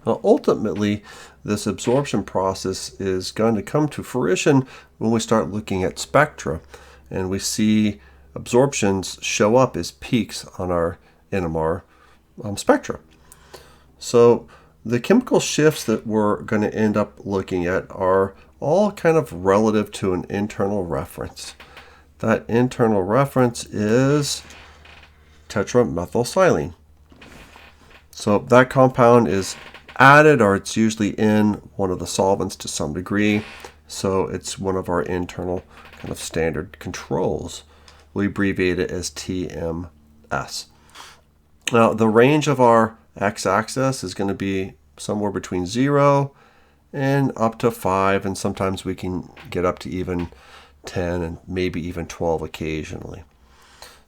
Now, ultimately, this absorption process is going to come to fruition when we start looking at spectra, and we see absorptions show up as peaks on our NMR spectra. So the chemical shifts that we're going to end up looking at are all kind of relative to an internal reference. That internal reference is tetramethylsilane. So that compound is added, or it's usually in one of the solvents to some degree. So it's one of our internal kind of standard controls. We abbreviate it as TMS. Now, the range of our x-axis is going to be somewhere between 0 and up to 5, and sometimes we can get up to even 10 and maybe even 12 occasionally.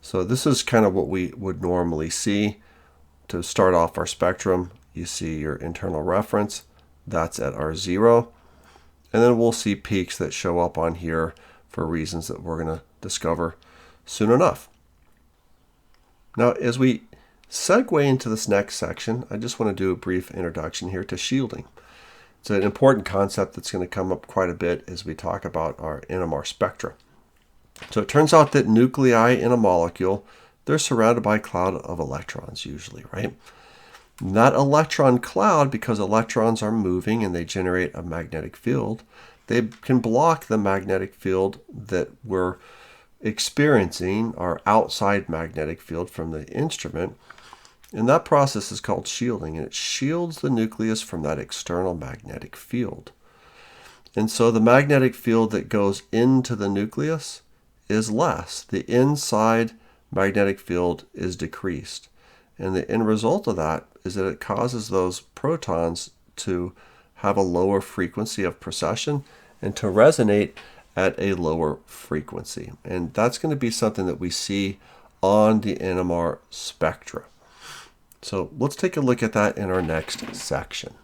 So this is kind of what we would normally see. To start off our spectrum, you see your internal reference, that's at our 0, and then we'll see peaks that show up on here for reasons that we're going to discover soon enough. Now, as we segue into this next section, I just want to do a brief introduction here to shielding. It's an important concept that's going to come up quite a bit as we talk about our NMR spectra. So it turns out that nuclei in a molecule, they're surrounded by a cloud of electrons usually, right? And that electron cloud, because electrons are moving and they generate a magnetic field, they can block the magnetic field that we're experiencing, our outside magnetic field from the instrument. And that process is called shielding, and it shields the nucleus from that external magnetic field. And so the magnetic field that goes into the nucleus is less. The inside magnetic field is decreased. And the end result of that is that it causes those protons to have a lower frequency of precession and to resonate at a lower frequency. And that's going to be something that we see on the NMR spectra. So let's take a look at that in our next section.